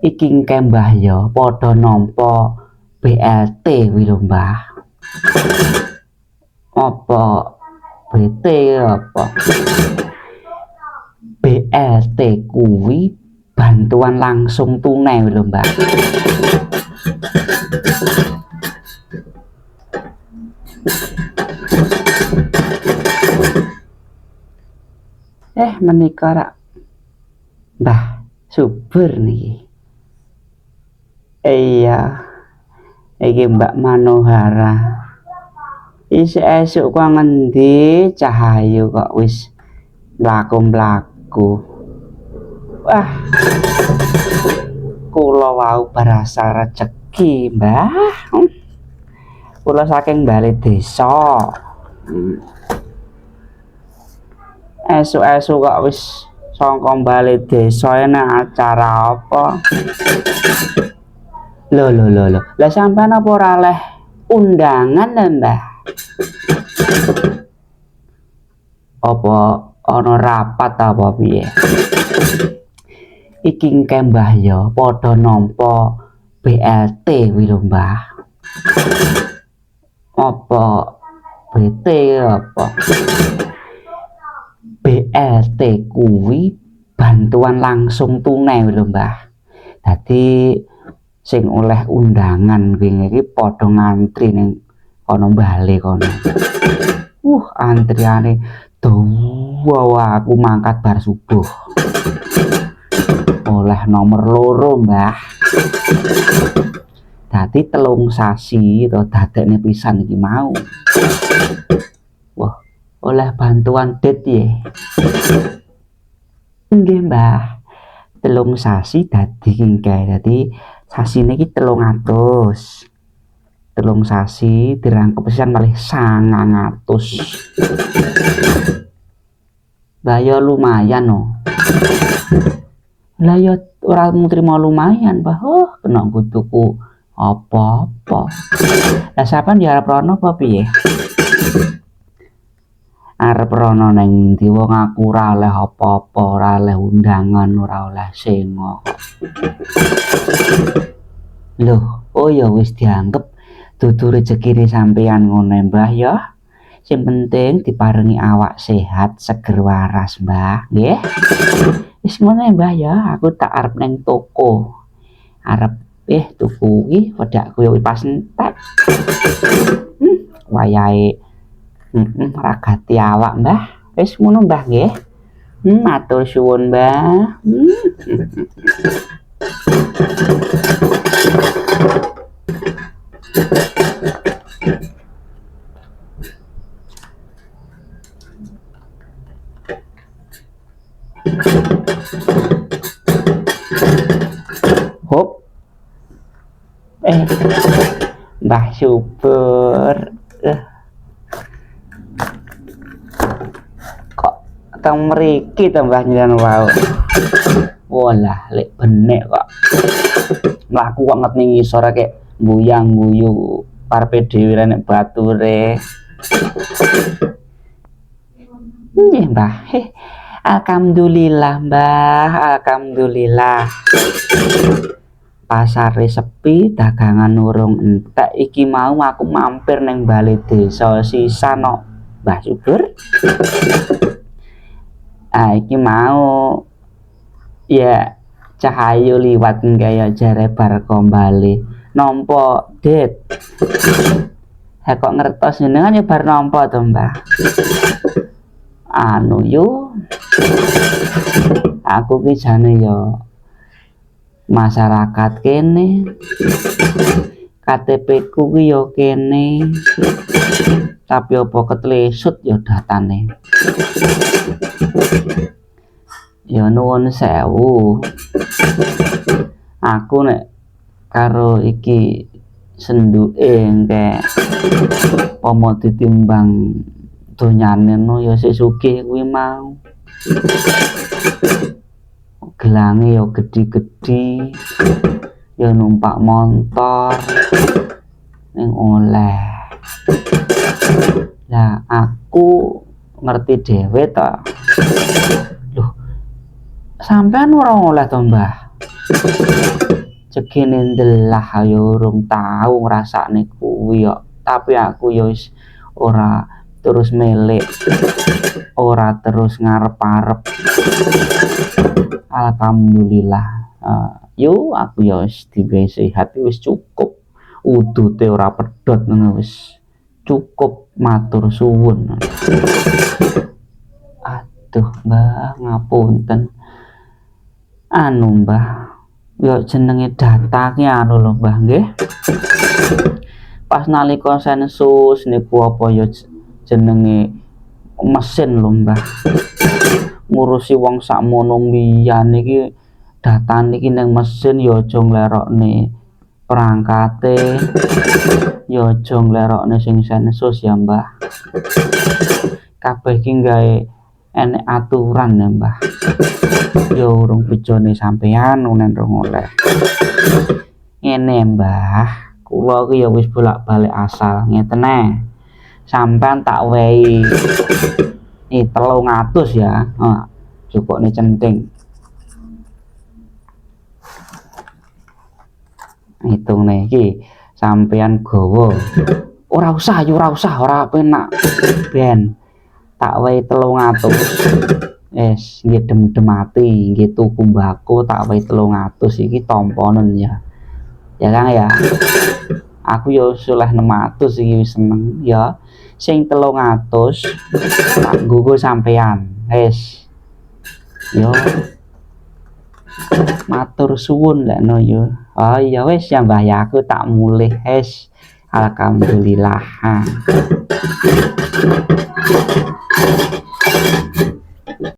Iki engke Mbah ya padha nampa BLT kuwi lho Mbah. Apa BT apa? BLT kuwi bantuan langsung tunai lho Mbah. Menika rak Mbah Subur niki. Iya. Iki Mbak Manohara. Esuk kok ngendi Cahayu kok wis mlaku-mlaku. Wah. Kula wau berasal rejeki, Mbah. Kula saking bali desa. Esuk-esuk kok wis saka bali desa enak acara apa? Lho. Lah sampean apa ora oleh undangan lho, Mbah? Apa ana rapat apa piye? Iki engke Mbah ya padha nampa BLT kuwi lho, Mbah. Apa BT apa? BLT kuwi bantuan langsung tunai lho, Mbah. Dadi sing oleh undangan kuwi iki padha ngantri ning kono bali kono. Antriane dawa aku mangkat bar subuh. Oleh nomor 2, Mbah. Dadi 3 sasi to dadekne pisan iki mau. Wah, oleh bantuan det ye. Nggih, Mbah. 3 sasi dadi engke. Dadi sasine iki 300. 3 sasi dirangkep pisan malih 900. Lah ya lumayan no. Lah ya ora mung trimo lumayan, Mbah. Kena tuku apa-apa. Lah sampean ya arep rono apa piye? Arep rono ning ndi wong aku ora oleh apa-apa, ora oleh undangan, ora oleh sengo. Loh, oh ya wis dianggep dudu rezekine sampean ngono, Mbah ya. Sing penting diparingi awak sehat, seger waras, Mbah, nggih. Wis ngono Mbah ya, aku tak arep ning toko. Arep tuku iki wedakku ya pas entek. Wayahe ragati awak, Mbah. Wis ngono, Mbah, nggih. Matur suwun, Mbah. Hop. Mbah Subur. Kok teng mriki to Mbah nyen wau. Walah, lek benek kok. Mlaku kok nget ning ngisor kek guyang-guyu karepe dhewe nek bature. Nggih, Mbah. Alhamdulillah, Mbah. Alhamdulillah. Pasare sepi, dagangan urung entek. Iki mau aku mampir neng bali desa sisan no, Mbah Subur. Iki mau ya Cahayu liwat kaya jare bar kembali nampa det. Kok ngertos jenengan ya bar nampa to, Mbah. Anu yo aku ki jane yo masyarakat kene, KTP ku ki yo kene, tapi apa ketlesut yo datane. Ya nuwun sewu. Aku nek karo iki senduke engke pomo ditimbang donyane no ya sik sugih kuwi mau. Gelange ya gedhi-gedhi. Ya numpak motor ning oleh. Lah aku ngerti dhewe to. Loh, sampean ora oleh to, Mbah? Jekene ndelah yo urung tau ngrasakne kuwi yo. Tapi aku yo wis ora terus melek, ora terus ngarep-arep. Alhamdulillah. Yo aku yo wis digawe sehat wis cukup. Udute ora pedhot ngono wis cukup, matur suwun. Aduh Mbah, ngapunten. Anu Mbah, yo jenenge data ki anu lho Mbah nggih. Pas nalika sensus niku apa yo jenenge mesin lho Mbah. Ngurusi wong sakmono mbiyen iki data niki ning mesin yo aja nglerokne perangkate, yo aja nglerokne sing sensus ya Mbah. Kabeh iki gawe enek aturan ya Mbah. Yo urung bejone sampean unen rong oleh. Ngene Mbah, kula iki ya wis bolak-balik asal ngeten sampean tak wehi 300 ya. Cukupne centing. Hitungne iki sampean gawa. Ora usah, ora penak. Ben tak wehi 300. Nggih dem-dem ati, nggih tuku mbako tak wehi 300 iki tomponen ya. Ya Kang ya. Aku ya oleh 600 iki wis seneng ya. Sing 300 tak nggo sampean. Yo. Matur suwun lekno yo. Oh iya wis ya Mbah ya aku tak mulih Alhamdulillah.